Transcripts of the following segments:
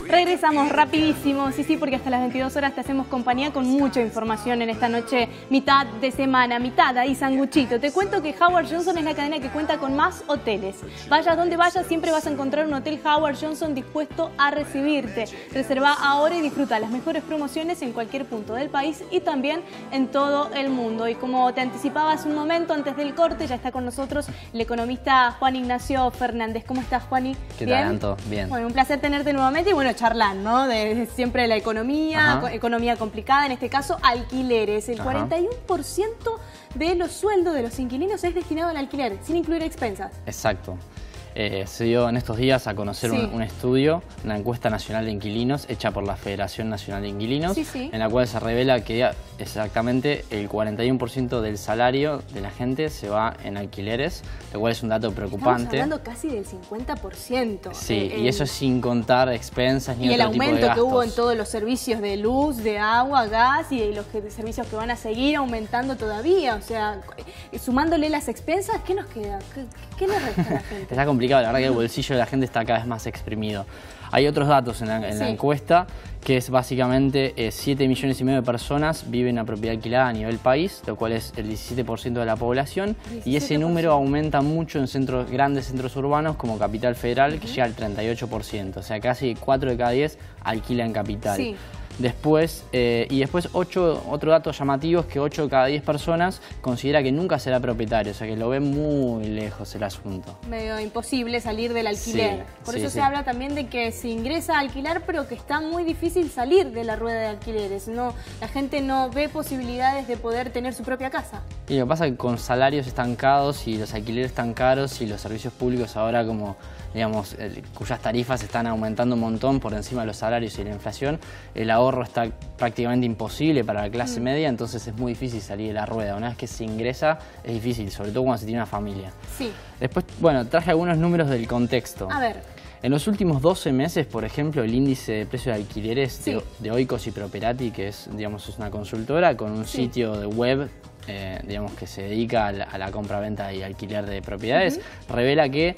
Regresamos rapidísimo, sí, porque hasta las 22 horas te hacemos compañía con mucha información en esta noche, mitad de semana, mitad ahí sanguchito. Te cuento que Howard Johnson es la cadena que cuenta con más hoteles. Vayas donde vayas, siempre vas a encontrar un hotel Howard Johnson dispuesto a recibirte. Reserva ahora y disfruta las mejores promociones en cualquier punto del país y también en todo el mundo. Y como te anticipaba hace un momento, antes del corte, ya está con nosotros el economista Juan Ignacio Fernández. ¿Cómo estás, Juani? ¿Qué tal, Anto? Bien. Bueno, un placer tenerte nuevamente y bueno, charlar, ¿no? De siempre de la economía, economía complicada, en este caso alquileres. El 41% de los sueldos de los inquilinos es destinado al alquiler, sin incluir expensas. Exacto. Se dio en estos días a conocer un estudio, una encuesta nacional de inquilinos hecha por la Federación Nacional de Inquilinos, en la cual se revela que exactamente el 41% del salario de la gente se va en alquileres, lo cual es un dato preocupante. Estamos hablando casi del 50%. Sí, y eso es sin contar expensas ni otro tipo de gastos. Y el aumento que hubo en todos los servicios de luz, de agua, gas y los servicios que van a seguir aumentando todavía. O sea, sumándole las expensas, ¿qué nos queda? ¿Qué nos resta a la gente? Está complicado. La verdad que el bolsillo de la gente está cada vez más exprimido. Hay otros datos en la encuesta, que es básicamente 7,5 millones de personas viven a propiedad alquilada a nivel país, lo cual es el 17% de la población, 17%. Y ese número aumenta mucho en grandes centros urbanos como Capital Federal, que llega al 38%, o sea, casi 4 de cada 10 alquila en Capital. Después, otro dato llamativo es que 8 de cada 10 personas considera que nunca será propietario, o sea que lo ve muy lejos el asunto. Medio imposible salir del alquiler. Por eso se habla también de que se ingresa a alquilar, pero que está muy difícil salir de la rueda de alquileres. La gente no ve posibilidades de poder tener su propia casa. Y lo que pasa es que con salarios estancados y los alquileres tan caros y los servicios públicos ahora como, digamos, cuyas tarifas están aumentando un montón por encima de los salarios y la inflación, el ahorro está prácticamente imposible para la clase media, entonces es muy difícil salir de la rueda. Una vez que se ingresa es difícil, sobre todo cuando se tiene una familia. Después, bueno, traje algunos números del contexto. A ver. En los últimos 12 meses, por ejemplo, el índice de precios de alquileres de Oikos y Properati, que es una consultora con un sitio de web, digamos, que se dedica a la compra-venta y alquiler de propiedades, revela que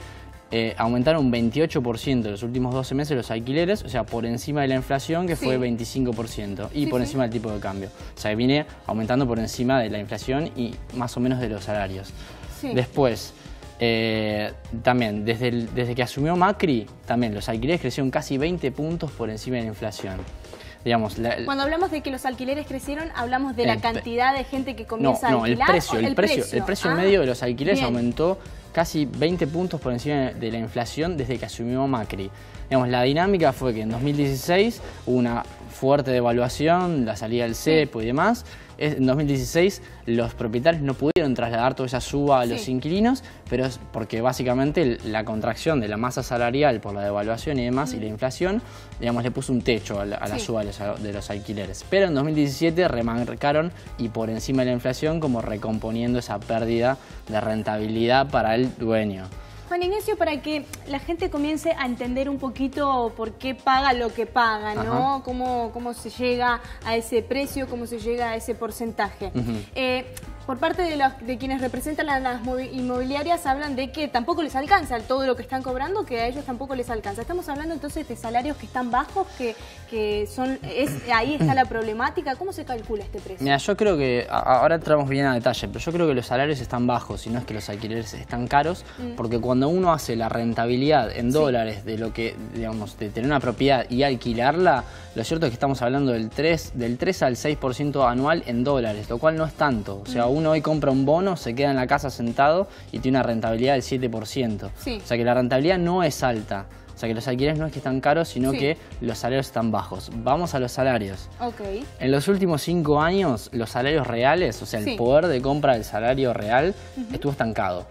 aumentaron un 28% en los últimos 12 meses los alquileres, o sea, por encima de la inflación, que fue 25%, y por encima del tipo de cambio. O sea, viene aumentando por encima de la inflación y más o menos de los salarios. Después, también, desde que asumió Macri, también los alquileres crecieron casi 20 puntos por encima de la inflación. Digamos, cuando hablamos de que los alquileres crecieron, hablamos de la cantidad de gente que comienza a alquilar. El precio medio de los alquileres aumentó casi 20 puntos por encima de la inflación desde que asumió Macri. Digamos, la dinámica fue que en 2016 hubo una fuerte devaluación, la salida del cepo y demás. En 2016 los propietarios no pudieron trasladar toda esa suba a los inquilinos, pero es porque básicamente la contracción de la masa salarial por la devaluación y demás y la inflación, digamos, le puso un techo a la suba de los alquileres. Pero en 2017 remarcaron y por encima de la inflación como recomponiendo esa pérdida de rentabilidad para el dueño. Juan Ignacio, para que la gente comience a entender un poquito por qué paga lo que paga, ¿no? Cómo se llega a ese precio, cómo se llega a ese porcentaje. Por parte de quienes representan las inmobiliarias hablan de que tampoco les alcanza todo lo que están cobrando, que a ellos tampoco les alcanza. Estamos hablando entonces de salarios que están bajos, ahí está la problemática. ¿Cómo se calcula este precio? Mira, yo creo que, ahora entramos bien a detalle, pero yo creo que los salarios están bajos y no es que los alquileres están caros, porque cuando uno hace la rentabilidad en dólares de lo que, digamos, de tener una propiedad y alquilarla, lo cierto es que estamos hablando del 3 al 6% anual en dólares, lo cual no es tanto. O sea, uno hoy compra un bono, se queda en la casa sentado y tiene una rentabilidad del 7%. O sea que la rentabilidad no es alta. O sea que los alquileres no es que están caros, sino que los salarios están bajos. Vamos a los salarios. En los últimos 5 años, los salarios reales, o sea, el poder de compra del salario real, estuvo estancado.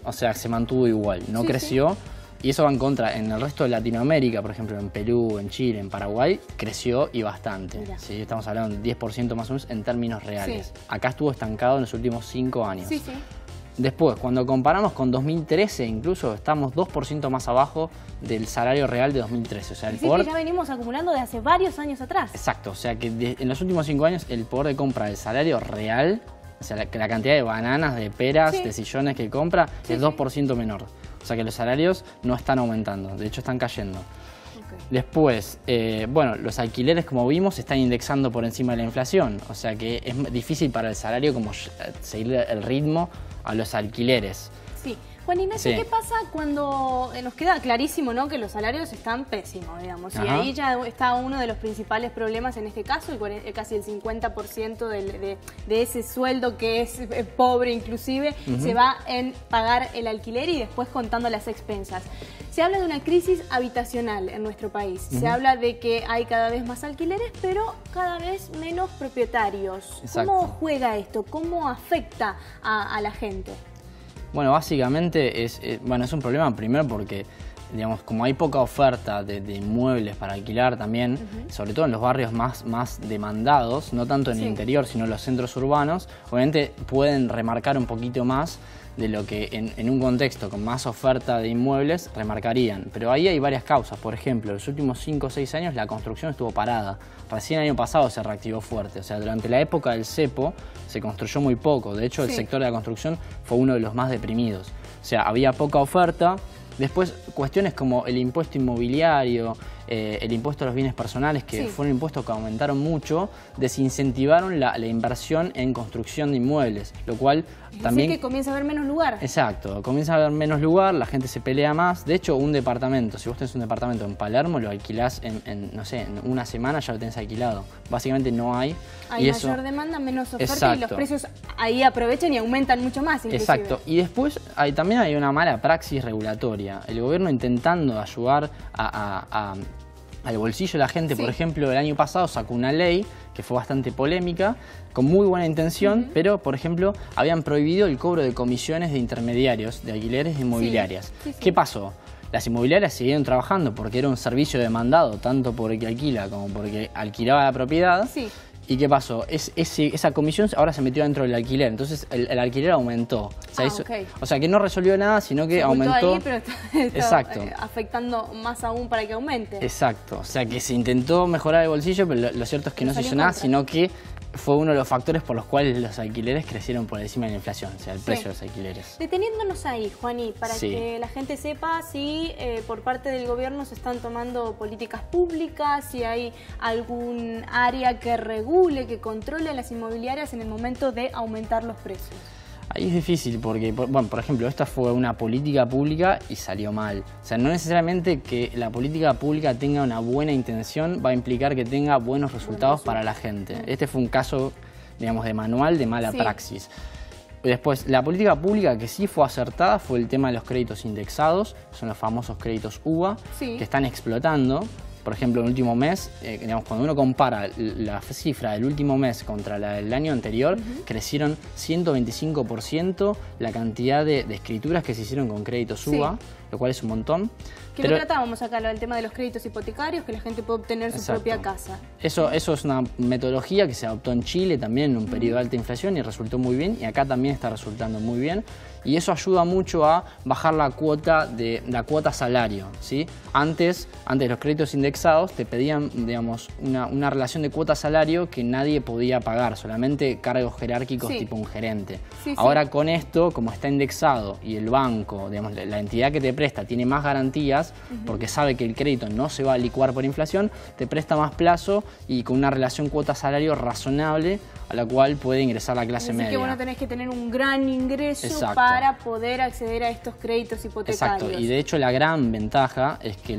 O sea, se mantuvo igual, no creció. Y eso va en contra. En el resto de Latinoamérica, por ejemplo, en Perú, en Chile, en Paraguay, creció y bastante. Estamos hablando del 10% más o menos en términos reales. Acá estuvo estancado en los últimos 5 años. Después, cuando comparamos con 2013, incluso estamos 2% más abajo del salario real de 2013. O sea, el poder... que ya venimos acumulando de hace varios años atrás. Exacto. O sea, que en los últimos 5 años el poder de compra del salario real, o sea, la cantidad de bananas, de peras, de sillones que compra, es 2% menor. O sea que los salarios no están aumentando, de hecho están cayendo. Después, bueno, los alquileres, como vimos, se están indexando por encima de la inflación. O sea que es difícil para el salario como seguir el ritmo a los alquileres. Sí. Juan Ignacio, ¿qué pasa cuando nos queda clarísimo, ¿no?, que los salarios están pésimos, digamos? Y ahí ya está uno de los principales problemas en este caso, casi el 50% de ese sueldo que es pobre inclusive, se va en pagar el alquiler y después contando las expensas. Se habla de una crisis habitacional en nuestro país. Se habla de que hay cada vez más alquileres, pero cada vez menos propietarios. Exacto. ¿Cómo juega esto? ¿Cómo afecta a la gente? Bueno, básicamente es un problema primero porque, digamos, como hay poca oferta de inmuebles para alquilar también, sobre todo en los barrios más demandados, no tanto en el interior, sino en los centros urbanos, obviamente pueden remarcar un poquito más de lo que en un contexto con más oferta de inmuebles remarcarían. Pero ahí hay varias causas. Por ejemplo, en los últimos 5 o 6 años la construcción estuvo parada. Recién el año pasado se reactivó fuerte. O sea, durante la época del cepo se construyó muy poco. De hecho, el sector de la construcción fue uno de los más deprimidos. O sea, había poca oferta. Después, cuestiones como el impuesto inmobiliario, el impuesto a los bienes personales, que fueron impuestos que aumentaron mucho, desincentivaron la inversión en construcción de inmuebles, lo cual también... que comienza a haber menos lugar. Exacto, comienza a haber menos lugar, la gente se pelea más. De hecho, un departamento, si vos tenés un departamento en Palermo, lo alquilás no sé, en una semana ya lo tenés alquilado. Básicamente no hay. Hay mayor demanda, menos oferta y los precios ahí aprovechan y aumentan mucho más inclusive. Exacto, y después también hay una mala praxis regulatoria. El gobierno intentando ayudar al bolsillo de la gente, por ejemplo, el año pasado sacó una ley que fue bastante polémica, con muy buena intención, pero, por ejemplo, habían prohibido el cobro de comisiones de intermediarios de alquileres inmobiliarias. ¿Qué pasó? Las inmobiliarias siguieron trabajando porque era un servicio demandado, tanto por el que alquila como por el que alquilaba la propiedad. ¿Y qué pasó? Esa comisión ahora se metió dentro del alquiler, entonces el alquiler aumentó. O sea, que no resolvió nada, sino que aumentó. Ahí, pero está afectando más aún para que aumente. Exacto, o sea que se intentó mejorar el bolsillo, pero lo cierto es que no se hizo nada, sino que fue uno de los factores por los cuales los alquileres crecieron por encima de la inflación, o sea, el precio de los alquileres. Deteniéndonos ahí, Juaní, para que la gente sepa si por parte del gobierno se están tomando políticas públicas, si hay algún área que regule, que controle a las inmobiliarias en el momento de aumentar los precios. Ahí es difícil porque, bueno, por ejemplo, esta fue una política pública y salió mal. O sea, no necesariamente que la política pública tenga una buena intención va a implicar que tenga buenos resultados para la gente. Este fue un caso, digamos, de manual de mala praxis. Después, la política pública que sí fue acertada fue el tema de los créditos indexados, son los famosos créditos UVA, que están explotando. Por ejemplo, en el último mes, digamos, cuando uno compara la cifra del último mes contra la del año anterior, crecieron 125% la cantidad de escrituras que se hicieron con créditos UVA, lo cual es un montón. Que lo tratábamos acá, el tema de los créditos hipotecarios, que la gente puede obtener su propia casa. Eso es una metodología que se adoptó en Chile también en un periodo de alta inflación y resultó muy bien, y acá también está resultando muy bien. Y eso ayuda mucho a bajar la cuota salario, ¿sí? Antes de los créditos indexados te pedían, digamos, una relación de cuota salario que nadie podía pagar, solamente cargos jerárquicos tipo un gerente. Ahora con esto, como está indexado y el banco, digamos, la entidad que te presta tiene más garantías, porque sabe que el crédito no se va a licuar por inflación, te presta más plazo y con una relación cuota-salario razonable a la cual puede ingresar la clase media. Así que bueno, tenés que tener un gran ingreso para poder acceder a estos créditos hipotecarios. Exacto, y de hecho la gran ventaja es que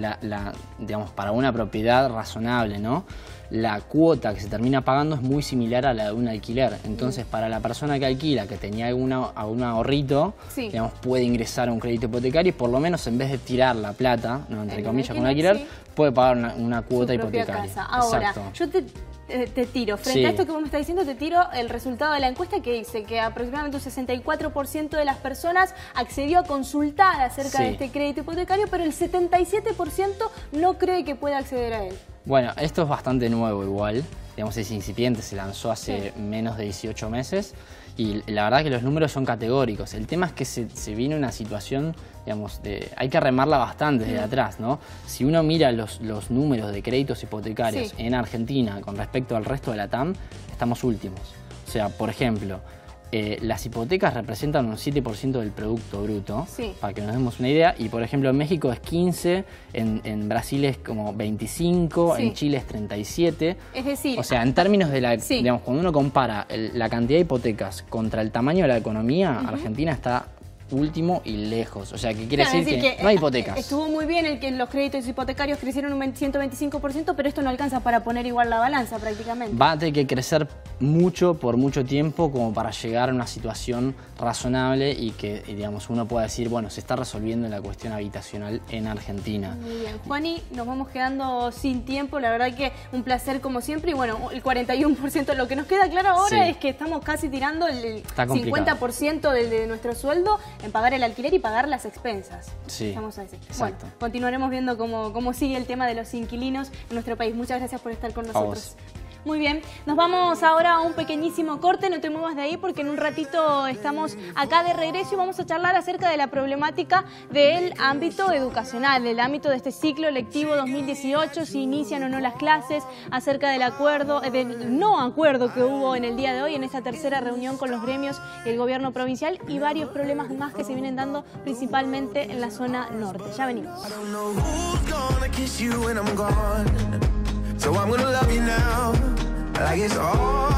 digamos, para una propiedad razonable, ¿no?, la cuota que se termina pagando es muy similar a la de un alquiler. Entonces, para la persona que alquila, que tenía algún ahorrito, digamos, puede ingresar a un crédito hipotecario y por lo menos en vez de tirar la plata, ¿no?, entre comillas, con un alquiler, puede pagar una cuota hipotecaria. Casa. Ahora, yo te tiro, frente a esto que vos me estás diciendo, te tiro el resultado de la encuesta que dice que aproximadamente un 64% de las personas accedió a consultar acerca de este crédito hipotecario, pero el 77% no cree que pueda acceder a él. Bueno, esto es bastante nuevo igual, digamos, es incipiente, se lanzó hace menos de 18 meses y la verdad que los números son categóricos. El tema es que se viene una situación, digamos, hay que remarla bastante desde atrás, ¿no? Si uno mira los números de créditos hipotecarios en Argentina con respecto al resto de la TAM, estamos últimos. O sea, por ejemplo, las hipotecas representan un 7% del Producto Bruto, sí, para que nos demos una idea, y por ejemplo en México es 15, en Brasil es como 25, sí, en Chile es 37. Es decir, o sea, en términos de la, sí, digamos, cuando uno compara la cantidad de hipotecas contra el tamaño de la economía, Argentina está último y lejos. O sea, que quiere decir que no hay hipotecas. Estuvo muy bien el que los créditos hipotecarios crecieron un 125%, pero esto no alcanza para poner igual la balanza prácticamente. Va a tener que crecer mucho por mucho tiempo como para llegar a una situación razonable y que, digamos, uno pueda decir, bueno, se está resolviendo la cuestión habitacional en Argentina. Muy bien. Juani, nos vamos quedando sin tiempo. La verdad que un placer como siempre. Y bueno, el 41%. Lo que nos queda claro ahora es que estamos casi tirando el 50% de nuestro sueldo en pagar el alquiler y pagar las expensas. Sí, estamos a decir. exacto. Bueno, continuaremos viendo cómo sigue el tema de los inquilinos en nuestro país. Muchas gracias por estar con nosotros. Muy bien, nos vamos ahora a un pequeñísimo corte, no te muevas de ahí porque en un ratito estamos acá de regreso y vamos a charlar acerca de la problemática del ámbito educacional, del ámbito de este ciclo lectivo 2018, si inician o no las clases, acerca del acuerdo, del no acuerdo que hubo en el día de hoy en esta tercera reunión con los gremios y el gobierno provincial y varios problemas más que se vienen dando principalmente en la zona norte. Ya venimos. So I'm gonna love you now, like it's all